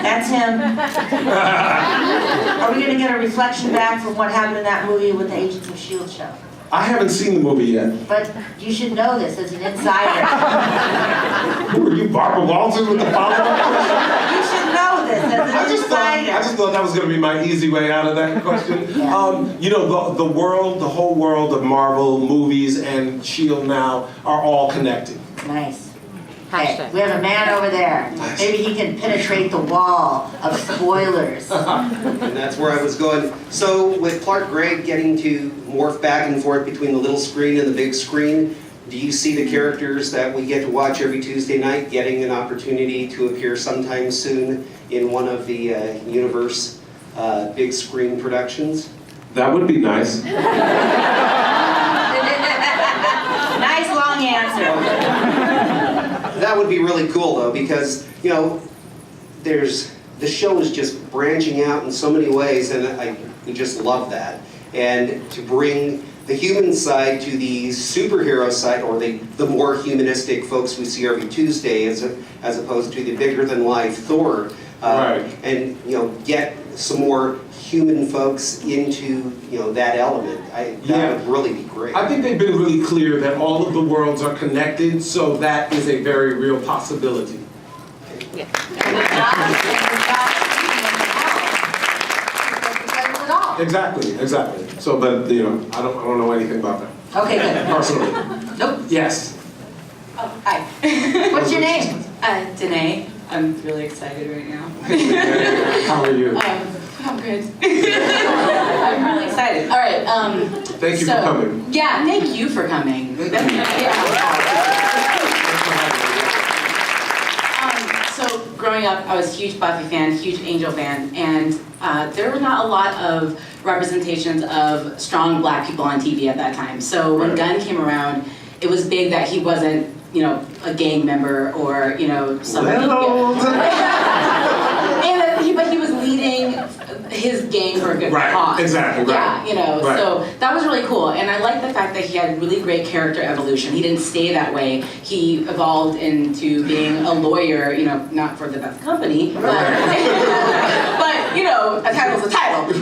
That's him. Are we going to get a reflection back from what happened in that movie with the Agents of S.H.I.E.L.D. show? I haven't seen the movie yet. But you should know this as an insider. Who are you, Barbara Walters with the follow-up? You should know this as an insider. I just thought that was going to be my easy way out of that question. Yeah. You know, the whole world of Marvel movies and S.H.I.E.L.D. now are all connected. Nice. Hey, we have a man over there. Nice. Maybe he can penetrate the wall of spoilers. And that's where I was going. So with Clark Gregg getting to morph back and forth between the little screen and the big screen, do you see the characters that we get to watch every Tuesday night getting an opportunity to appear sometime soon in one of the Universe big screen productions? That would be nice. Nice long answer. That would be really cool, though, because, you know, the show is just branching out in so many ways, and I just love that. And to bring the human side to the superhero side, or the more humanistic folks we see every Tuesday, as opposed to the bigger-than-life Thor, Right. and, you know, get some more human folks into, you know, that element. That would really be great. I think they've been really clear that all of the worlds are connected, so that is a very real possibility. Yeah. Exactly. So, but you know, I don't know anything about that. Okay, good. Personally. Nope. Yes. Oh, hi. What's your name? Danae. I'm really excited right now. How are you? I'm good. I'm really excited. All right. Thank you for coming. Yeah, thank you for coming. So growing up, I was a huge Buffy fan, huge Angel fan, and there were not a lot of representations of strong black people on TV at that time. So when Gunn came around, it was big that he wasn't, you know, a gang member or, you know, somebody. But he was leading his gang for a good cause. Exactly, right. Yeah, you know, Right. so that was really cool. And I like the fact that he had really great character evolution. He didn't stay that way. He evolved into being a lawyer, you know, not for the best company, but, but you know, a title's a title.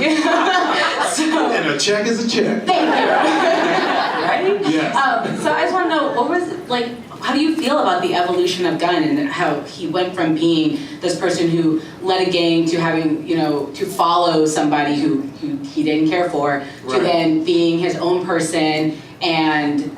So, And a check is a check. thank you. Right? Yes. So I just want to know, what was it like? How do you feel about the evolution of Gunn and how he went from being this person who led a gang to having, you know, to follow somebody who he didn't care for, to then being his own person and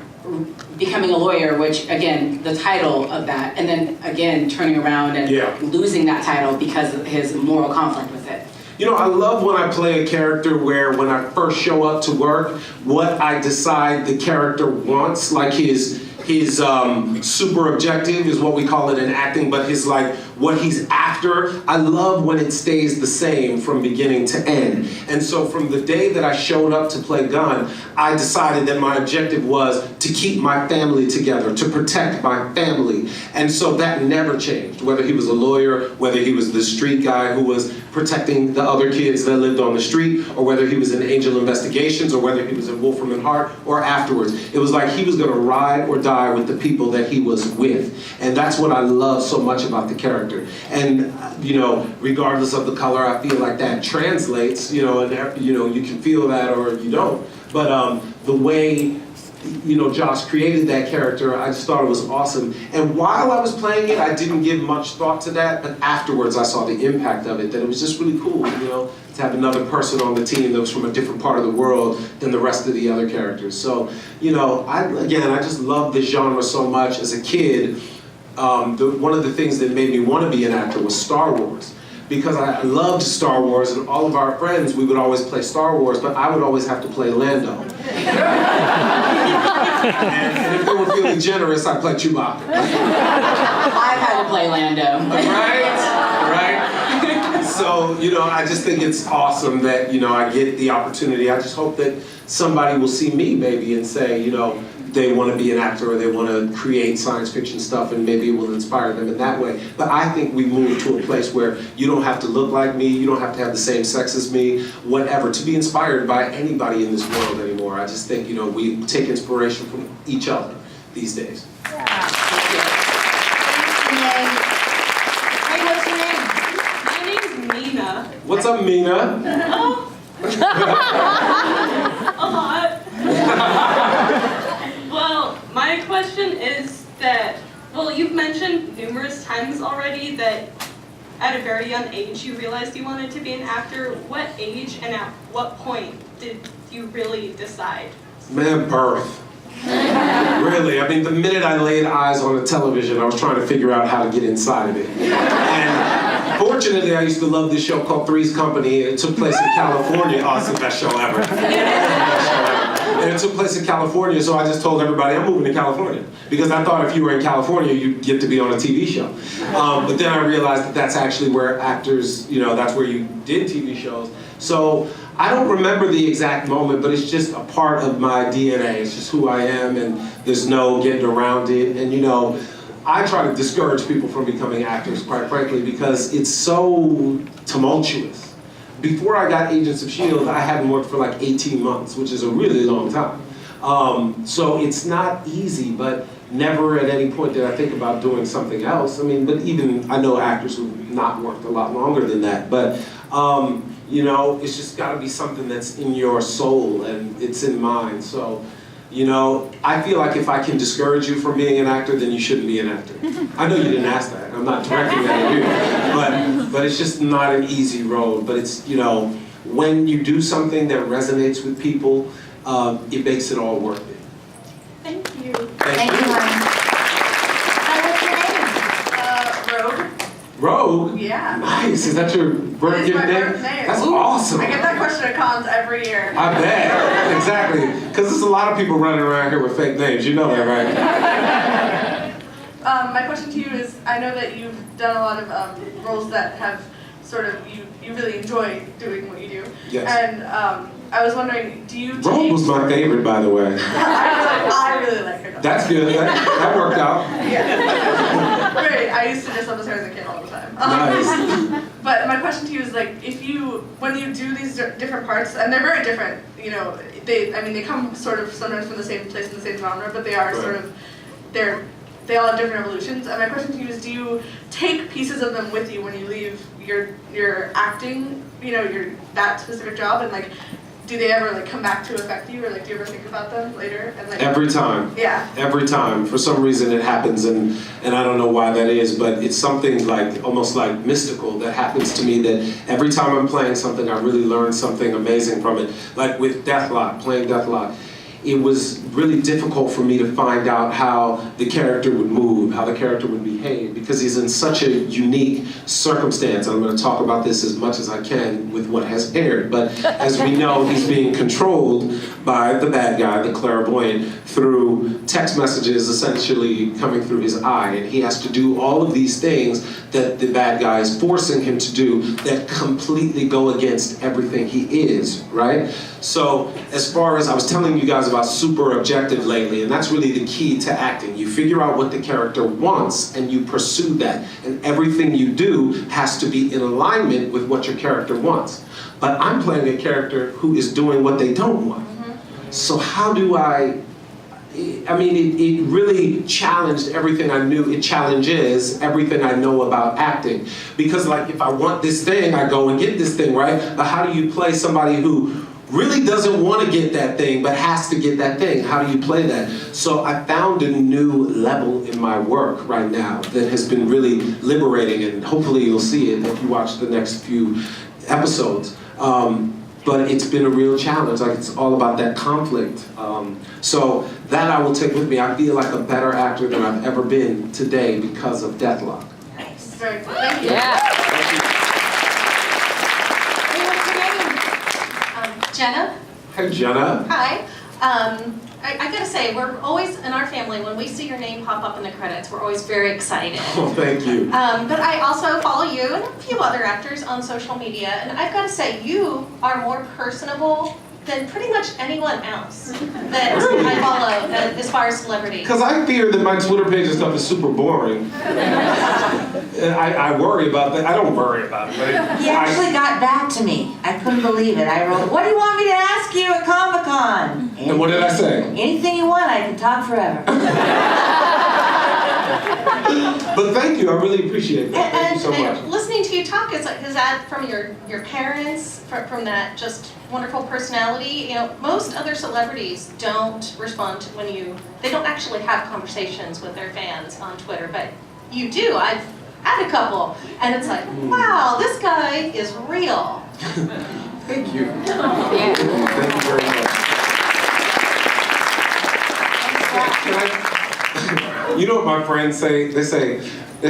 becoming a lawyer, which again, the title of that, and then again, turning around and losing that title because of his moral conflict with it. You know, I love when I play a character where when I first show up to work, what I decide the character wants, like his super objective is what we call it in acting, but his like what he's after, I love when it stays the same from beginning to end. And so from the day that I showed up to play Gunn, I decided that my objective was to keep my family together, to protect my family. And so that never changed, whether he was a lawyer, whether he was the street guy who was protecting the other kids that lived on the street, or whether he was in Angel Investigations, or whether he was in Wolfram and Hart, or afterwards. It was like he was gonna ride or die with the people that he was with. And that's what I love so much about the character. And, you know, regardless of the color, I feel like that translates, you know, and, you know, you can feel that or you don't. But the way, you know, Josh created that character, I just thought it was awesome. And while I was playing it, I didn't give much thought to that, but afterwards I saw the impact of it, that it was just really cool, you know, to have another person on the team that was from a different part of the world than the rest of the other characters. So, you know, I just love this genre so much. As a kid, one of the things that made me want to be an actor was Star Wars. Because I loved Star Wars, and all of our friends, we would always play Star Wars, but I would always have to play Lando. and if they were feeling generous, I'd play Chewbacca. I've had to play Lando. Right? So, you know, I just think it's awesome that, you know, I get the opportunity. I just hope that somebody will see me maybe and say, you know, they want to be an actor or they want to create science fiction stuff, and maybe it will inspire them in that way. But I think we moved to a place where you don't have to look like me, you don't have to have the same sex as me, whatever, to be inspired by anybody in this world anymore. I just think, you know, we take inspiration from each other these days. Hey, what's your name? My name Mina. What's up, Mina? Oh. A lot. Well, my question is that, well, you've mentioned numerous times already that at a very young age you realized you wanted to be an actor. What age and at what point did you really decide? Man, birth. Really, I mean, the minute I laid eyes on the television, I was trying to figure out how to get inside of it. And fortunately, I used to love this show called Three's Company. It took place in California. Oh, it's the best show ever. And it took place in California, so I just told everybody I'm moving to California. Because I thought if you were in California, you'd get to be on a TV show. But then I realized that that's actually where actors, you know, that's where you did TV shows. So I don't remember the exact moment, but it's just a part of my DNA. It's just who I am, and there's no getting around it. And you know, I try to discourage people from becoming actors, quite frankly, because it's so tumultuous. Before I got Agents of S.H.I.E.L.D., I hadn't worked for like 18 months, which is a really long time. So it's not easy, but never at any point did I think about doing something else. I mean, but even, I know actors who've not worked a lot longer than that, but you know, it's just gotta be something that's in your soul and it's in mine. So, you know, I feel like if I can discourage you from being an actor, then you shouldn't be an actor. I know you didn't ask that. I'm not directing that at you. But it's just not an easy road. But it's, you know, when you do something that resonates with people, it makes it all worth it. Thank you. Thank you, honey. Rogue. Rogue? Yeah. Nice. Is that your birth It is my name? birth name. That's Ooh. awesome. I get that question at cons every year. I bet. Exactly. Because there's a lot of people running around here with fake names. You know that, right? My question to you is, I know that you've done a lot of roles that have sort of, you really enjoy doing what you do. Yes. And I was wondering, do you take... Rogue was my favorite, by the way. I really like her. That's good. That worked out. Yeah. Great. I used to just love her as a kid all the time. Nice. But my question to you is, like, when you do these different parts, and they're very different, you know, they come sort of sometimes from the same place in the same genre, but they are Right. sort of, they all have different evolutions. And my question to you is, do you take pieces of them with you when you leave your acting, you know, that specific job, and like, do they ever like come back to affect you, or like do you ever think about them later? And like, Every time. Yeah. Every time. For some reason it happens, and I don't know why that is, but it's something like almost like mystical that happens to me, that every time I'm playing something, I really learn something amazing from it. Like with playing Deathlock. It was really difficult for me to find out how the character would move, how the character would behave, because he's in such a unique circumstance. I'm going to talk about this as much as I can with what has aired, but as we know, he's being controlled by the bad guy, the clairvoyant, through text messages essentially coming through his eye, and he has to do all of these things that the bad guy is forcing him to do that completely go against everything he is, right? So as far as I was telling you guys about super objective lately, and that's really the key to acting. You figure out what the character wants and you pursue that, and everything you do has to be in alignment with what your character wants. But I'm playing a character who is doing what they don't want. So how do I mean, it really challenged everything I knew. It challenges everything I know about acting. Because like, if I want this thing, I go and get this thing, right? But how do you play somebody who really doesn't want to get that thing, but has to get that thing? How do you play that? So I found a new level in my work right now that has been really liberating, and hopefully you'll see it if you watch the next few episodes. But it's been a real challenge. Like, it's all about that conflict. So that I will take with me. I feel like a better actor than I've ever been today because of Deathlock. Nice. Very cool. Thank you. Yeah. Hey, what's your name? Jenna. Hi, Jenna. Hi. I gotta say, we're always, in our family, when we see your name pop up in the credits, we're always very excited. Oh, thank you. But I also follow you and a few other actors on social media, and I've gotta say, you are more personable than pretty much anyone else that I follow as far as celebrity. Because I fear that my Twitter page and stuff is super boring. I worry about that. I don't worry about it. But He actually got back to me. I couldn't believe it. I wrote, "What do you want me to ask you at Comic-Con?" And what did I say? Anything you want, I can talk forever. But thank you. I really appreciate that. Thank you so much. And listening listening to you talk, is that from your parents, from that just wonderful personality? You know, most other celebrities don't respond to they don't actually have conversations with their fans on Twitter, but you do. I've had a couple, and it's like, wow, this guy is real. Thank you. Thank you very much. You know what my friends say? They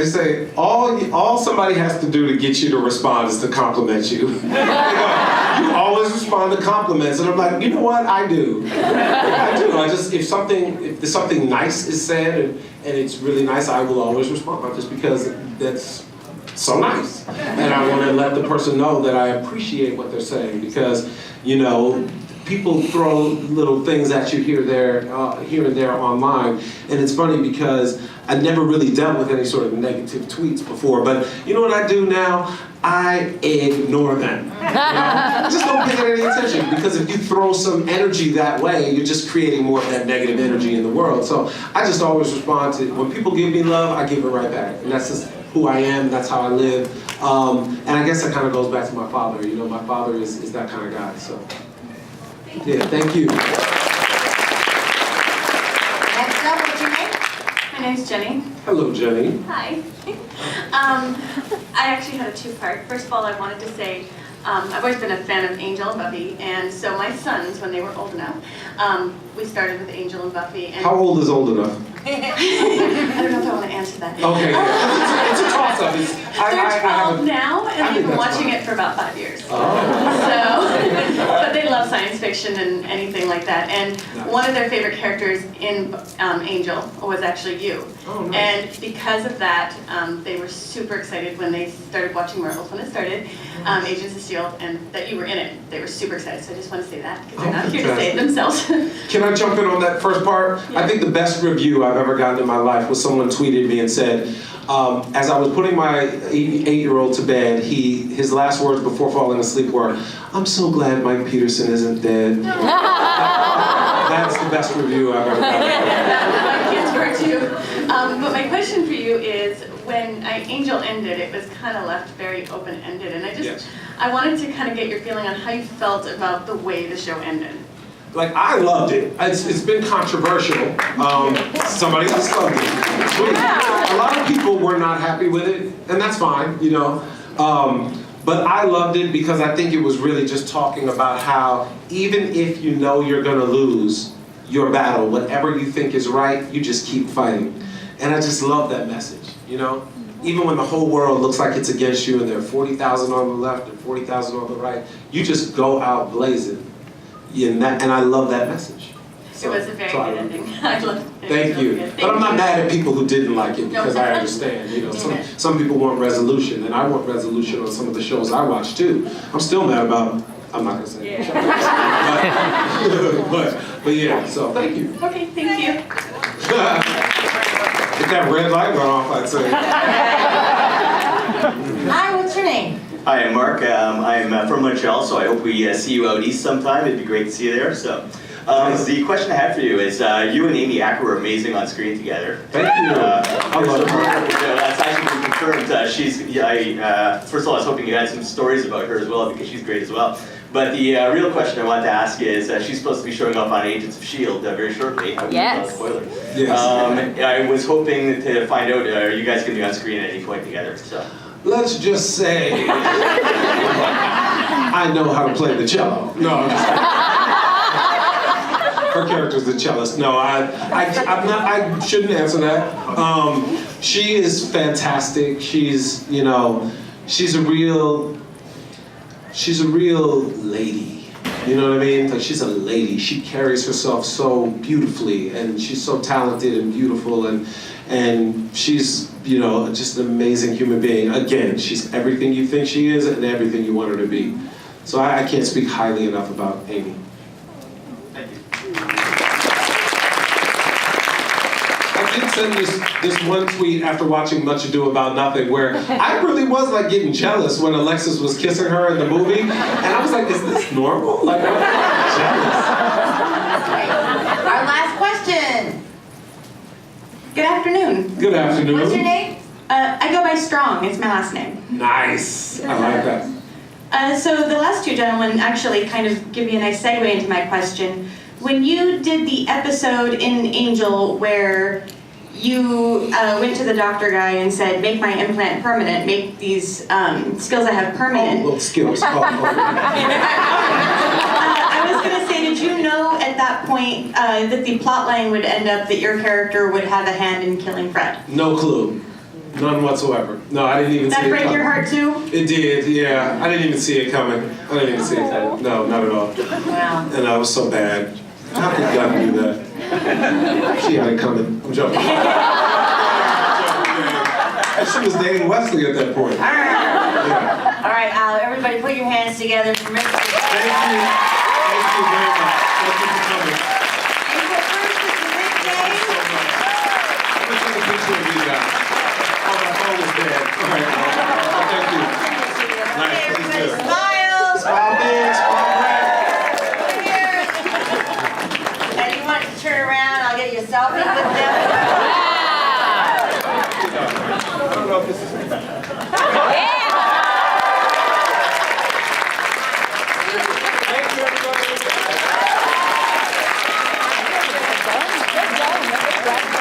say all somebody has to do to get you to respond is to compliment you. You always respond to compliments, and I'm like, you know what? I do. I do. If something nice is said and it's really nice, I will always respond just because that's so nice, and I want to let the person know that I appreciate what they're saying, because you know, people throw little things at you here and there online, and it's funny because I never really dealt with any sort of negative tweets before, but you know what I do now? I ignore them. You know? Just don't pay any attention, because if you throw some energy that way, you're just creating more of that negative energy in the world. So I just always respond to, when people give me love, I give it right back, and that's just who I am, that's how I live. And I guess that kind of goes back to my father. You know, my father is that kind of guy, so. Yeah, thank you. Next up, what's your name? My name's Jenny. Hello, Jenny. Hi. I actually had a two-part. First of all, I wanted to say I've always been a fan of Angel and Buffy, and so my sons, when they were old enough, we started with Angel and Buffy. And How old is old enough? I don't know if I want to answer that. Okay, yeah. It's a toss-up. They're 12 now, and I they've think been that's watching fine. it for about 5 years. Oh. So, but they love science fiction and anything like that. And Nice. one of their favorite characters in Angel was actually you. Oh, nice. And because of that, they were super excited when they started watching Marvels when it started, Agents of S.H.I.E.L.D., and that you were in it. They were super excited, so I just want to say that, because they're not here to say it themselves. Can I jump in on that first part? Yeah. I think the best review I've ever gotten in my life was someone tweeted me and said, as I was putting my 8-year-old to bed, his last words before falling asleep were, "I'm so glad Mike Peterson isn't dead." That's the best review I've ever gotten. My kids were too. But my question for you is, when Angel ended, it was kind of left very open-ended, and Yes. I wanted to kind of get your feeling on how you felt about the way the show ended. Like, I loved it. It's been controversial. Somebody else loved it. Sweet. A lot of people were not happy with it, and that's fine, you know. But I loved it because I think it was really just talking about how even if you know you're gonna lose your battle, whatever you think is right, you just keep fighting. And I just love that message, you know? Even when the whole world looks like it's against you and there are 40,000 on the left and 40,000 on the right, you just go out blazing. And I love that message. It was a very good ending. I loved it. Thank you. But I'm not mad at people who didn't like it, because I understand. You know, some people want resolution, and I want resolution on some of the shows I watch too. I'm still mad about. I'm not gonna say. Yeah. But yeah. So thank you. Okay, thank you. If that red light went off, I'd say. Hi, what's your name? Hi, I'm Mark. I'm from Montreal, so I hope we see you out east sometime. It'd be great to see you there. So, the question I have for you is, you and Amy Acker were amazing on screen together. Thank you. I love her. That's actually been confirmed. First of all, I was hoping you had some stories about her as well, because she's great as well. But the real question I wanted to ask is, she's supposed to be showing up on Agents of S.H.I.E.L.D. Very shortly. Yes. Spoiler. Yes. I was hoping to find out, are you guys going to be on screen at any point together? So. Let's just say I know how to play the cello. No, I'm just her character's the cellist. No, I'm not. I shouldn't answer that. She is fantastic. She's, you know, she's a real lady. You know what I mean? Like, she's a lady. She carries herself so beautifully, and she's so talented and beautiful, and she's, you know, just an amazing human being. Again, she's everything you think she is and everything you want her to be. So I can't speak highly enough about Amy. Thank you. I did send this one tweet after watching Much Ado About Nothing, where I really was like getting jealous when Alexis was kissing her in the movie, and I was like, is this normal? Like, I'm jealous. Our last question. Good afternoon. Good afternoon. What's your name? I go by Strong, it's my last name. Nice. I like that. So the last two gentlemen actually kind of give you a nice segue into my question. When you did the episode in Angel where you went to the doctor guy and said, make my implant permanent, make these skills I have permanent. Oh, skills. I was going to say, did you know at that point that the plot line would end up that your character would have a hand in killing Fred? No clue. None whatsoever. No, I didn't even see it That break coming. your heart too? It did, yeah. I didn't even see it coming. I didn't even see it coming. No, not at all. Wow. And I was so bad. How could God do that? She had it coming. I'm joking. And she was dating Wesley at that point. Yeah. All right, everybody put your hands together for Mr. Thank you. Thank you very much. Thank you for coming. April 1st is the big day. I'm going to take a picture of you guys. Oh, my phone is dead. All right. Thank you. Nice. Okay, Please everybody do. smile. Smile big, smile bright. Here. And you want to turn around, I'll get you a selfie with